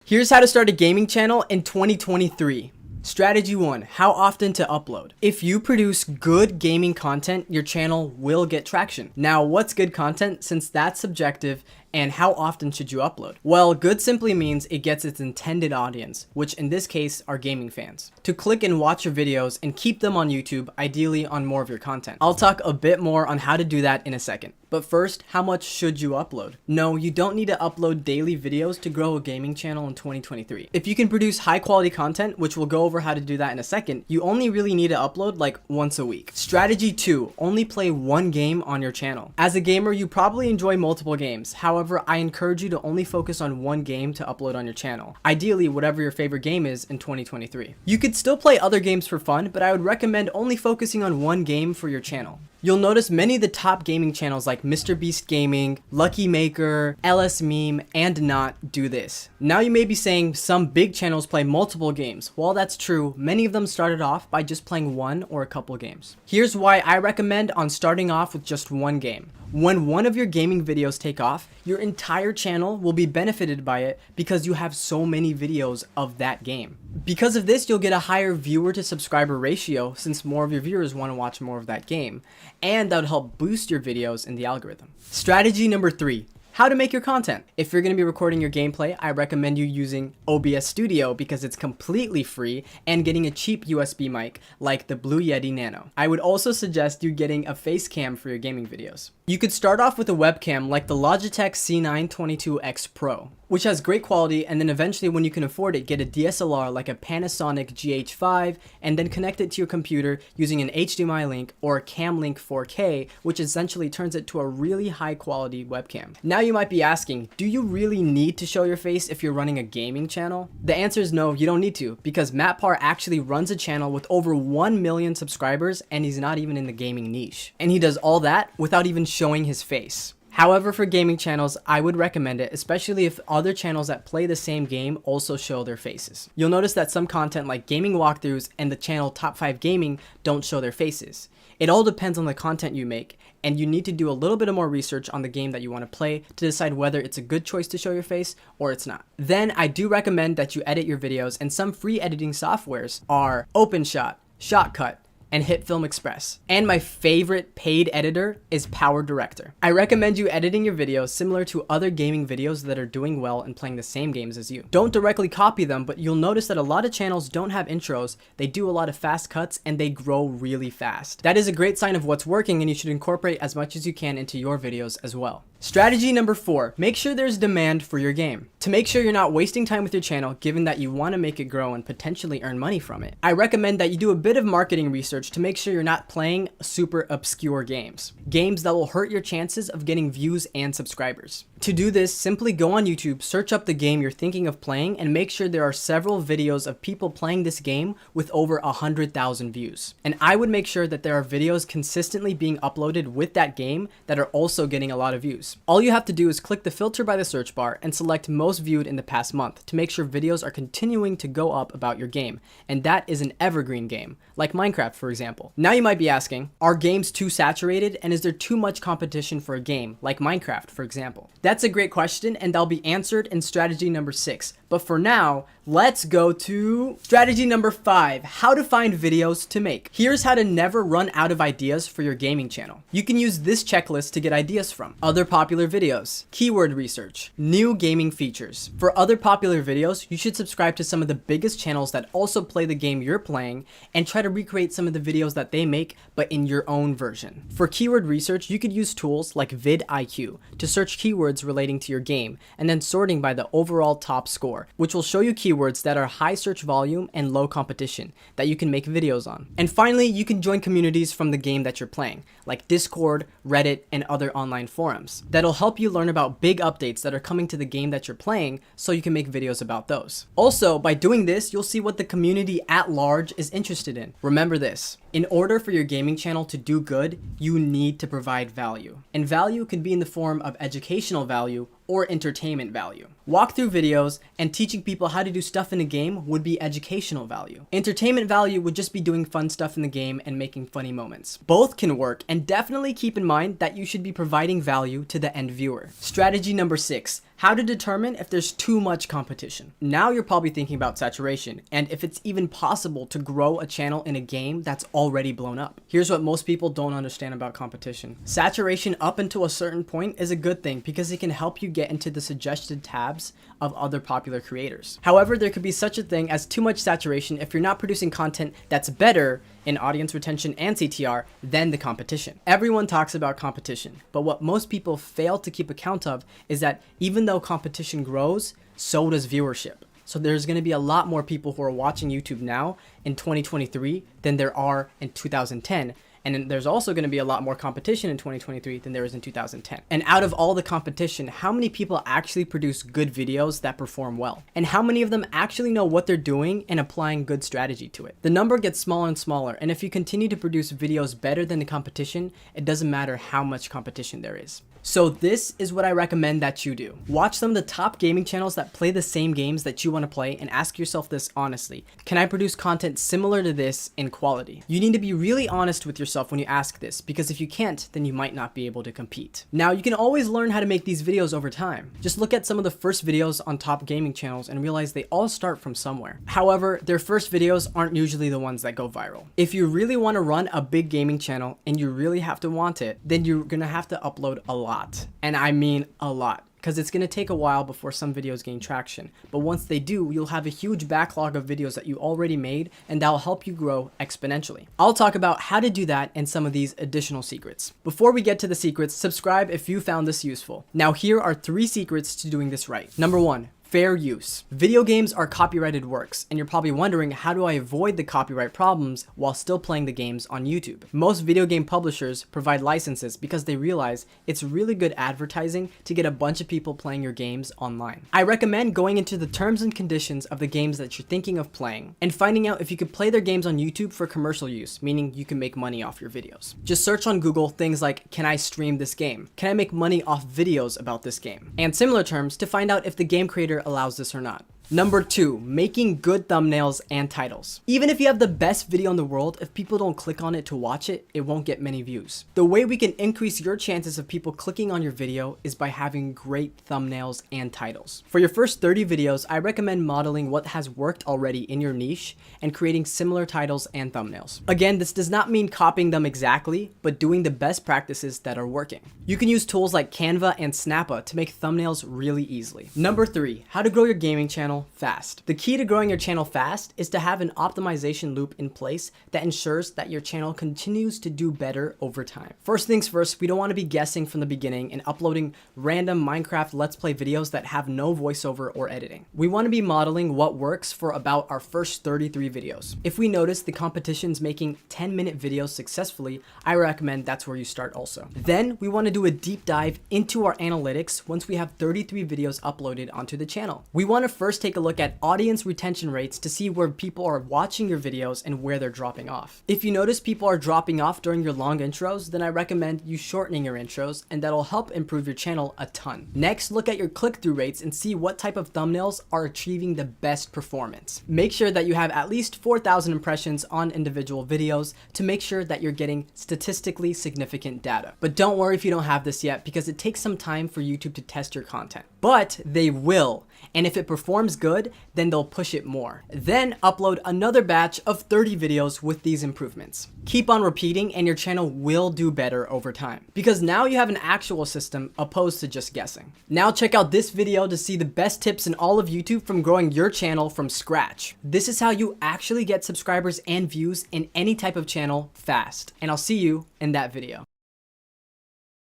Here's how to start a gaming channel in 2023. Strategy 1. How often to upload. If you produce good gaming content, your channel will get traction. Now, what's good content, since that's subjective, and how often should you upload? Well, good simply means it gets its intended audience, which in this case are gaming fans, to click and watch your videos and keep them on YouTube, ideally on more of your content. I'll talk a bit more on how to do that in a second. But first, how much should you upload? No, you don't need to upload daily videos to grow a gaming channel in 2023. If you can produce high quality content, which we'll go over how to do that in a second, you only really need to upload like once a week. Strategy 2, only play one game on your channel. As a gamer, you probably enjoy multiple games. However, I encourage you to only focus on one game to upload on your channel. Ideally, whatever your favorite game is in 2023. You could still play other games for fun, but I would recommend only focusing on one game for your channel. You'll notice many of the top gaming channels like MrBeast Gaming, Lucky Maker, LS Meme, and Not do this. Now you may be saying some big channels play multiple games. While that's true, many of them started off by just playing one or a couple games. Here's why I recommend on starting off with just one game. When one of your gaming videos take off, your entire channel will be benefited by it because you have so many videos of that game. Because of this, you'll get a higher viewer to subscriber ratio since more of your viewers want to watch more of that game, and that would help boost your videos in the algorithm. Strategy number 3. How to make your content. If you're going to be recording your gameplay, I recommend you using OBS Studio because it's completely free and getting a cheap USB mic like the Blue Yeti Nano. I would also suggest you getting a face cam for your gaming videos. You could start off with a webcam like the Logitech C922X Pro, which has great quality, and then eventually when you can afford it, get a DSLR like a Panasonic GH5 and then connect it to your computer using an HDMI link or a Cam Link 4K, which essentially turns it to a really high quality webcam. Now you might be asking, do you really need to show your face if you're running a gaming channel? The answer is no, you don't need to, because Matt Parr actually runs a channel with over 1 million subscribers and he's not even in the gaming niche. And he does all that without even showing his face. However, for gaming channels, I would recommend it, especially if other channels that play the same game also show their faces. You'll notice that some content like gaming walkthroughs and the channel Top 5 Gaming don't show their faces. It all depends on the content you make, and you need to do a little bit of more research on the game that you want to play to decide whether it's a good choice to show your face or it's not. Then I do recommend that you edit your videos, and some free editing softwares are OpenShot, Shotcut, and HitFilm Express. And my favorite paid editor is Power Director. I recommend you editing your videos similar to other gaming videos that are doing well and playing the same games as you. Don't directly copy them, but you'll notice that a lot of channels don't have intros, they do a lot of fast cuts, and they grow really fast. That is a great sign of what's working, and you should incorporate as much as you can into your videos as well. Strategy number 4, make sure there's demand for your game. To make sure you're not wasting time with your channel, given that you want to make it grow and potentially earn money from it, I recommend that you do a bit of marketing research to make sure you're not playing super obscure games. Games that will hurt your chances of getting views and subscribers. To do this, simply go on YouTube, search up the game you're thinking of playing, and make sure there are several videos of people playing this game with over 100,000 views. And I would make sure that there are videos consistently being uploaded with that game that are also getting a lot of views. All you have to do is click the filter by the search bar and select most viewed in the past month to make sure videos are continuing to go up about your game. And that is an evergreen game, like Minecraft for example. Now you might be asking, are games too saturated, and is there too much competition for a game, like Minecraft for example? That's a great question, and they'll be answered in strategy number 6. But for now, let's go to strategy number 5, how to find videos to make. Here's how to never run out of ideas for your gaming channel. You can use this checklist to get ideas from other popular videos, keyword research, new gaming features. For other popular videos, you should subscribe to some of the biggest channels that also play the game you're playing and try to recreate some of the videos that they make, but in your own version. For keyword research, you could use tools like vidIQ to search keywords relating to your game and then sorting by the overall top score, which will show you keywords that are high search volume and low competition that you can make videos on. And finally, you can join communities from the game that you're playing, like Discord, Reddit, and other online forums. That'll help you learn about big updates that are coming to the game that you're playing so you can make videos about those. Also, by doing this, you'll see what the community at large is interested in. Remember this, in order for your gaming channel to do good, you need to provide value. And value can be in the form of educational value or entertainment value. Walkthrough videos and teaching people how to do stuff in a game would be educational value. Entertainment value would just be doing fun stuff in the game and making funny moments. Both can work, and definitely keep in mind that you should be providing value to the end viewer. Strategy number 6. How to determine if there's too much competition. Now you're probably thinking about saturation and if it's even possible to grow a channel in a game that's already blown up. Here's what most people don't understand about competition. Saturation up until a certain point is a good thing because it can help you get into the suggested tabs of other popular creators. However, there could be such a thing as too much saturation if you're not producing content that's better in audience retention and CTR than the competition. Everyone talks about competition, but what most people fail to keep account of is that even though competition grows, so does viewership. So there's going to be a lot more people who are watching YouTube now in 2023 than there are in 2010. And then there's also going to be a lot more competition in 2023 than there was in 2010. And out of all the competition, how many people actually produce good videos that perform well? And how many of them actually know what they're doing and applying good strategy to it? The number gets smaller and smaller. And if you continue to produce videos better than the competition, it doesn't matter how much competition there is. So this is what I recommend that you do. Watch some of the top gaming channels that play the same games that you want to play and ask yourself this honestly. Can I produce content similar to this in quality? You need to be really honest with yourself when you ask this, because if you can't, then you might not be able to compete. Now, you can always learn how to make these videos over time. Just look at some of the first videos on top gaming channels and realize they all start from somewhere. However, their first videos aren't usually the ones that go viral. If you really want to run a big gaming channel and you really have to want it, then you're gonna have to upload a lot. And I mean a lot, because it's going to take a while before some videos gain traction. But once they do, you'll have a huge backlog of videos that you already made, and that'll help you grow exponentially. I'll talk about how to do that and some of these additional secrets. Before we get to the secrets, subscribe if you found this useful. Now, here are 3 secrets to doing this right. Number 1. Fair use. Video games are copyrighted works, and you're probably wondering, how do I avoid the copyright problems while still playing the games on YouTube? Most video game publishers provide licenses because they realize it's really good advertising to get a bunch of people playing your games online. I recommend going into the terms and conditions of the games that you're thinking of playing and finding out if you could play their games on YouTube for commercial use, meaning you can make money off your videos. Just search on Google things like, can I stream this game? Can I make money off videos about this game? And similar terms to find out if the game creator allows this or not. Number 2, making good thumbnails and titles. Even if you have the best video in the world, if people don't click on it to watch it, it won't get many views. The way we can increase your chances of people clicking on your video is by having great thumbnails and titles. For your first 30 videos, I recommend modeling what has worked already in your niche and creating similar titles and thumbnails. Again, this does not mean copying them exactly, but doing the best practices that are working. You can use tools like Canva and Snappa to make thumbnails really easily. Number 3, how to grow your gaming channel fast. The key to growing your channel fast is to have an optimization loop in place that ensures that your channel continues to do better over time. First things first, we don't want to be guessing from the beginning and uploading random Minecraft Let's Play videos that have no voiceover or editing. We want to be modeling what works for about our first 33 videos. If we notice the competition's making 10-minute videos successfully, I recommend that's where you start also. Then we want to do a deep dive into our analytics once we have 33 videos uploaded onto the channel. We want to first take a look at audience retention rates to see where people are watching your videos and where they're dropping off. If you notice people are dropping off during your long intros, then I recommend you shortening your intros, and that'll help improve your channel a ton. Next, look at your click-through rates and see what type of thumbnails are achieving the best performance. Make sure that you have at least 4,000 impressions on individual videos to make sure that you're getting statistically significant data. But don't worry if you don't have this yet, because it takes some time for YouTube to test your content. But they will, and if it performs good, then they'll push it more. Then upload another batch of 30 videos with these improvements. Keep on repeating and your channel will do better over time, because now you have an actual system opposed to just guessing. Now check out this video to see the best tips in all of YouTube from growing your channel from scratch. This is how you actually get subscribers and views in any type of channel fast, and I'll see you in that video.